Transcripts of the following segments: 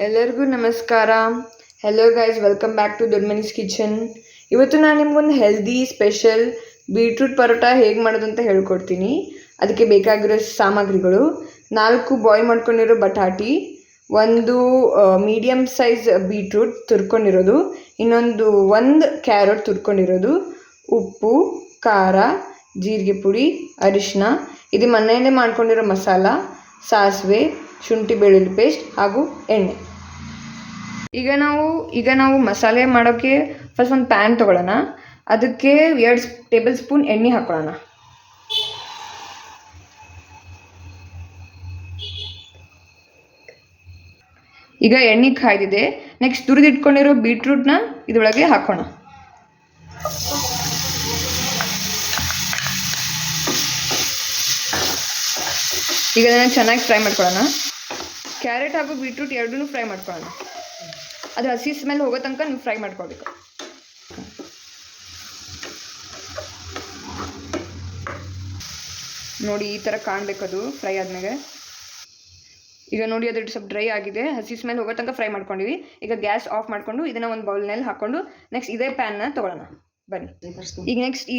ಎಲ್ಲರಿಗೂ ನಮಸ್ಕಾರ. Hello guys, welcome back to Dodmani's kitchen. ಇವತ್ತು ನಾನು ನಿಮ್ಗೊಂದು ಹೆಲ್ದಿ ಸ್ಪೆಷಲ್ ಬೀಟ್ರೂಟ್ ಪರೋಟ ಹೇಗೆ ಮಾಡೋದು ಅಂತ ಹೇಳ್ಕೊಡ್ತೀನಿ. ಅದಕ್ಕೆ ಬೇಕಾಗಿರೋ ಸಾಮಗ್ರಿಗಳು: 4 ಬಾಯ್ಲ್ ಮಾಡ್ಕೊಂಡಿರೋ ಬಟಾಟಿ, ಒಂದು ಮೀಡಿಯಮ್ ಸೈಜ್ ಬೀಟ್ರೂಟ್ ತುರ್ಕೊಂಡಿರೋದು, ಒಂದು ಕ್ಯಾರೆಟ್ ತುರ್ಕೊಂಡಿರೋದು, ಉಪ್ಪು, ಖಾರ, ಜೀರಿಗೆ ಪುಡಿ, ಅರಿಶಿನ, ಇದು ಮನೆಯಲ್ಲೇ ಮಾಡ್ಕೊಂಡಿರೋ ಮಸಾಲ, ಸಾಸಿವೆ, ಶುಂಠಿ ಬೆಳ್ಳುಳ್ಳಿ ಪೇಸ್ಟ್ ಹಾಗೂ ಎಣ್ಣೆ. ಈಗ ನಾವು ಮಸಾಲೆ ಮಾಡೋಕ್ಕೆ ಫಸ್ಟ್ ಒಂದು ಪ್ಯಾನ್ ತೊಗೊಳ್ಳೋಣ. ಅದಕ್ಕೆ 2 ಟೇಬಲ್ ಸ್ಪೂನ್ ಎಣ್ಣೆ ಹಾಕೊಳ್ಳೋಣ. ಈಗ ಎಣ್ಣೆ ಕಾಯ್ದಿದೆ. ನೆಕ್ಸ್ಟ್ ತುರಿದಿಟ್ಕೊಂಡಿರೋ ಬೀಟ್ರೂಟ್ನ ಇದರೊಳಗೆ ಹಾಕೋಣ. ಈಗ ಅದನ್ನು ಚೆನ್ನಾಗಿ ಫ್ರೈ ಮಾಡ್ಕೊಳ್ಳೋಣ. ಕ್ಯಾರೆಟ್ ಹಾಗೂ ಬೀಟ್ರೂಟ್ ಎರಡೂ ಫ್ರೈ ಮಾಡ್ಕೊಳ್ಳೋಣ. ಅದು ಹಸಿ ಸ್ಮೆಲ್ ಹೋಗೋ ತನಕ ನೀವು ಫ್ರೈ ಮಾಡ್ಕೊಳ್ಬೇಕು. ನೋಡಿ, ಈ ಥರ ಕಾಣಬೇಕದು ಫ್ರೈ ಆದಮೇಲೆ. ಈಗ ನೋಡಿ, ಅದು ಸ್ವಲ್ಪ ಡ್ರೈ ಆಗಿದೆ. ಹಸಿ ಸ್ಮೆಲ್ ಹೋಗೋ ತನಕ ಫ್ರೈ ಮಾಡ್ಕೊಂಡಿವಿ. ಈಗ ಗ್ಯಾಸ್ ಆಫ್ ಮಾಡಿಕೊಂಡು ಇದನ್ನು ಒಂದು ಬೌಲ್ನಲ್ಲಿ ಹಾಕ್ಕೊಂಡು ನೆಕ್ಸ್ಟ್ ಇದೇ ಪ್ಯಾನ್ನ ತೊಗೊಳ್ಳೋಣ. ಬನ್ನಿ. ಈಗ ನೆಕ್ಸ್ಟ್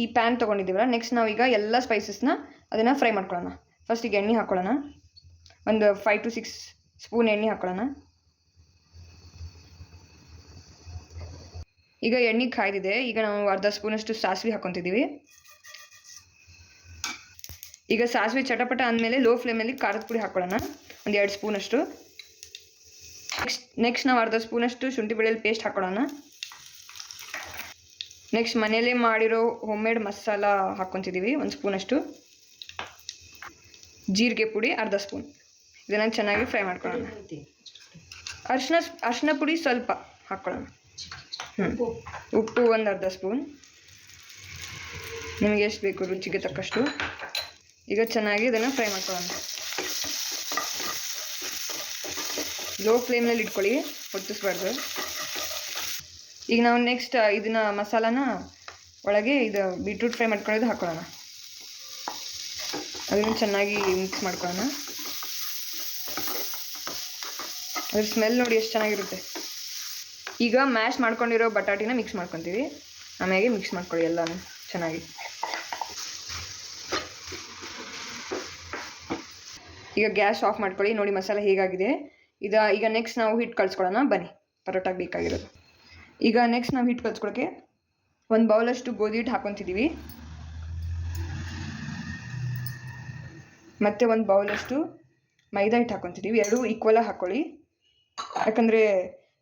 ಈ ಪ್ಯಾನ್ ತೊಗೊಂಡಿದ್ದೀವಲ್ಲ, ನೆಕ್ಸ್ಟ್ ನಾವು ಈಗ ಎಲ್ಲ ಸ್ಪೈಸಸ್ನ ಅದನ್ನು ಫ್ರೈ ಮಾಡ್ಕೊಳ್ಳೋಣ. ಫಸ್ಟ್ ಈಗ ಎಣ್ಣೆ ಹಾಕ್ಕೊಳ್ಳೋಣ. ಒಂದು 5 to 6 ಸ್ಪೂನ್ ಎಣ್ಣೆ ಹಾಕ್ಕೊಳ್ಳೋಣ. ಈಗ ಎಣ್ಣೆ ಕಾಯ್ದಿದೆ. ಈಗ ನಾವು ಅರ್ಧ ಸ್ಪೂನಷ್ಟು ಸಾಸಿವೆ ಹಾಕ್ಕೊತಿದ್ದೀವಿ. ಈಗ ಸಾಸಿವೆ ಚಟಪಟ ಅಂದಮೇಲೆ ಲೋ ಫ್ಲೇಮಲ್ಲಿ ಖಾರದ ಪುಡಿ ಹಾಕ್ಕೊಳ್ಳೋಣ, ಒಂದು 2 ಸ್ಪೂನಷ್ಟು. ನೆಕ್ಸ್ಟ್ ನಾವು ಅರ್ಧ ಸ್ಪೂನಷ್ಟು ಶುಂಠಿ ಬೆಳ್ಳುಳ್ಳಿ ಪೇಸ್ಟ್ ಹಾಕ್ಕೊಳ್ಳೋಣ. ನೆಕ್ಸ್ಟ್ ಮನೆಯಲ್ಲೇ ಮಾಡಿರೋ ಹೋಮ್ ಮೇಡ್ ಮಸಾಲ ಹಾಕ್ಕೊತಿದ್ದೀವಿ, 1 ಸ್ಪೂನಷ್ಟು. ಜೀರಿಗೆ ಪುಡಿ ಅರ್ಧ ಸ್ಪೂನ್. ಇದನ್ನು ಚೆನ್ನಾಗಿ ಫ್ರೈ ಮಾಡ್ಕೊಳ್ಳೋಣ. ಅರಿಶಿನ ಪುಡಿ ಸ್ವಲ್ಪ ಹಾಕ್ಕೊಳ್ಳೋಣ. ಉಪ್ಪು ಒಂದು ಅರ್ಧ ಸ್ಪೂನ್, ನಿಮಗೆ ಎಷ್ಟು ಬೇಕು ರುಚಿಗೆ ತಕ್ಕಷ್ಟು. ಈಗ ಚೆನ್ನಾಗಿ ಇದನ್ನು ಫ್ರೈ ಮಾಡ್ಕೊಳ್ಳೋಣ. ಲೋ ಫ್ಲೇಮ್ನಲ್ಲಿ ಇಟ್ಕೊಳ್ಳಿ, ಹೊತ್ತಿಸ್ಬಾರ್ದು. ಈಗ ನಾವು ನೆಕ್ಸ್ಟ್ ಇದನ್ನ ಮಸಾಲಾನ ಒಳಗೆ ಇದು ಬೀಟ್ರೂಟ್ ಫ್ರೈ ಮಾಡ್ಕೊಳ್ಳೋದು ಹಾಕ್ಕೊಳ್ಳೋಣ. ಅದನ್ನು ಚೆನ್ನಾಗಿ ಮಿಕ್ಸ್ ಮಾಡ್ಕೊಳ್ಳೋಣ. ಅದ್ರ ಸ್ಮೆಲ್ ನೋಡಿ ಎಷ್ಟು ಚೆನ್ನಾಗಿರುತ್ತೆ. ಈಗ ಮ್ಯಾಶ್ ಮಾಡ್ಕೊಂಡಿರೋ ಬಟಾಟಿನ ಮಿಕ್ಸ್ ಮಾಡ್ಕೊತೀವಿ. ಆಮೇಲೆ ಮಿಕ್ಸ್ ಮಾಡ್ಕೊಳ್ಳಿ ಎಲ್ಲನೂ ಚೆನ್ನಾಗಿ. ಈಗ ಗ್ಯಾಸ್ ಆಫ್ ಮಾಡ್ಕೊಳ್ಳಿ. ನೋಡಿ ಮಸಾಲೆ ಹೇಗಾಗಿದೆ. ಈಗ ನೆಕ್ಸ್ಟ್ ನಾವು ಹಿಟ್ಟು ಕಲಿಸ್ಕೊಳ್ಳೋಣ. ಬನ್ನಿ, ಪರೋಟಾಗೆ ಬೇಕಾಗಿರೋದು. ಈಗ ನೆಕ್ಸ್ಟ್ ನಾವು ಹಿಟ್ಟು ಕಲಿಸ್ಕೊಳ್ಳೋಕ್ಕೆ 1 ಬೌಲಷ್ಟು ಗೋಧಿ ಹಿಟ್ಟು ಹಾಕ್ಕೊತಿದ್ದೀವಿ. ಮತ್ತು 1 ಬೌಲಷ್ಟು ಮೈದಾ ಹಿಟ್ಟು ಹಾಕ್ಕೊತಿದ್ದೀವಿ. 2 ಈಕ್ವಲಾಗಿ ಹಾಕ್ಕೊಳ್ಳಿ. ಯಾಕಂದರೆ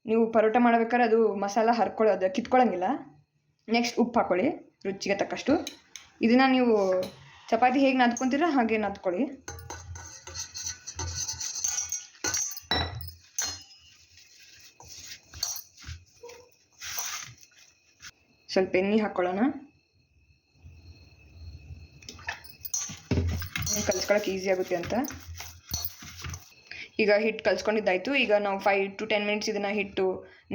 ನೀವು ಪರೋಟ ಮಾಡ್ಬೇಕಾದ್ರೆ ಅದು ಮಸಾಲ ಹರ್ಕೊಳ್ಳೋದು ಕಿತ್ಕೊಳ್ಳೋಂಗಿಲ್ಲ. ನೆಕ್ಸ್ಟ್ ಉಪ್ಪು ಹಾಕ್ಕೊಳ್ಳಿ ರುಚಿಗೆ ತಕ್ಕಷ್ಟು. ಇದನ್ನು ನೀವು ಚಪಾತಿ ಹೇಗೆ ನಾದ್ಕೊತೀರ ಹಾಗೆ ನಾದ್ಕೊಳ್ಳಿ. ಸ್ವಲ್ಪ ಎಣ್ಣೆ ಹಾಕ್ಕೊಳ್ಳೋಣ. ಕಲಿಸ್ಕೊಳ್ಳೋಕೆ ಈಸಿ ಆಗುತ್ತೆ ಅಂತ. ಈಗ ಹಿಟ್ಟು ಕಲಿಸ್ಕೊಂಡಿದ್ದಾಯಿತು. ಈಗ ನಾವು 5 to 10 ಮಿನಿಟ್ಸ್ ಇದನ್ನು ಹಿಟ್ಟು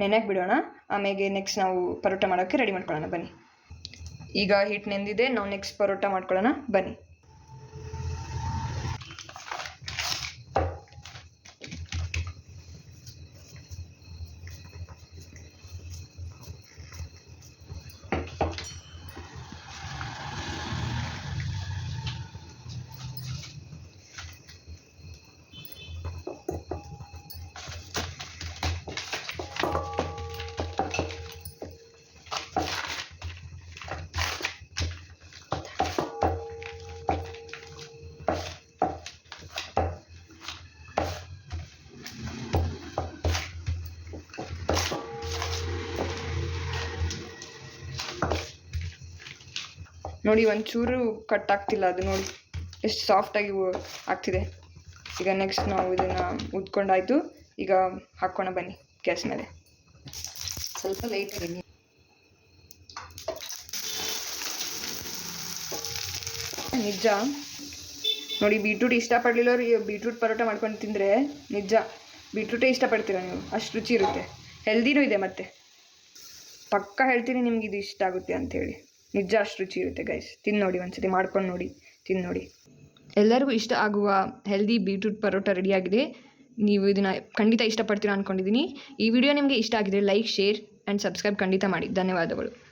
ನೆನೆಯಕ್ಕೆ ಬಿಡೋಣ. ಆಮೇಲೆ ನೆಕ್ಸ್ಟ್ ನಾವು ಪರೋಟ ಮಾಡೋಕ್ಕೆ ರೆಡಿ ಮಾಡ್ಕೊಳ್ಳೋಣ. ಬನ್ನಿ. ಈಗ ಹಿಟ್ಟು ನೆಂದಿದೆ, ನಾವು ನೆಕ್ಸ್ಟ್ ಪರೋಟ ಮಾಡ್ಕೊಳ್ಳೋಣ. ಬನ್ನಿ. ನೋಡಿ, ಒಂಚೂರು ಕಟ್ ಆಗ್ತಿಲ್ಲ. ಅದು ನೋಡಿ ಎಷ್ಟು ಸಾಫ್ಟಾಗಿ ಆಗ್ತಿದೆ. ಈಗ ನೆಕ್ಸ್ಟ್ ನಾವು ಇದನ್ನು ಉದ್ಕೊಂಡಾಯಿತು. ಈಗ ಹಾಕ್ಕೋಣ ಬನ್ನಿ ಗ್ಯಾಸ್ ಮೇಲೆ. ಸ್ವಲ್ಪ ಲೈಟಾಗಿ ನಿಜ ನೋಡಿ, ಬೀಟ್ರೂಟ್ ಇಷ್ಟಪಡಲಿಲ್ಲವ್ರು ಬೀಟ್ರೂಟ್ ಪರೋಟ ಮಾಡ್ಕೊಂಡು ತಿಂದರೆ ನಿಜ ಬೀಟ್ರೂಟೇ ಇಷ್ಟಪಡ್ತೀರ ನೀವು. ಅಷ್ಟು ರುಚಿ ಇರುತ್ತೆ, ಹೆಲ್ದಿನೂ ಇದೆ. ಮತ್ತು ಪಕ್ಕ ಹೇಳ್ತೀನಿ ನಿಮ್ಗೆ ಇದು ಇಷ್ಟ ಆಗುತ್ತೆ ಅಂಥೇಳಿ. ನಿಜ ಅಷ್ಟು ರುಚಿ ಇರುತ್ತೆ ಗೈಸ್. ತಿಂದು ನೋಡಿ, ಒಂದ್ಸತಿ ಮಾಡ್ಕೊಂಡು ನೋಡಿ, ತಿಂದು ನೋಡಿ. ಎಲ್ಲರಿಗೂ ಇಷ್ಟ ಆಗುವ ಹೆಲ್ದಿ ಬೀಟ್ರೂಟ್ ಪರೋಟ ರೆಡಿಯಾಗಿದೆ. ನೀವು ಇದನ್ನು ಖಂಡಿತ ಇಷ್ಟಪಡ್ತೀರಾ ಅಂದ್ಕೊಂಡಿದ್ದೀನಿ. ಈ ವಿಡಿಯೋ ನಿಮಗೆ ಇಷ್ಟ ಆಗಿದ್ರೆ ಲೈಕ್, ಶೇರ್ ಆ್ಯಂಡ್ ಸಬ್ಸ್ಕ್ರೈಬ್ ಖಂಡಿತ ಮಾಡಿ. ಧನ್ಯವಾದಗಳು.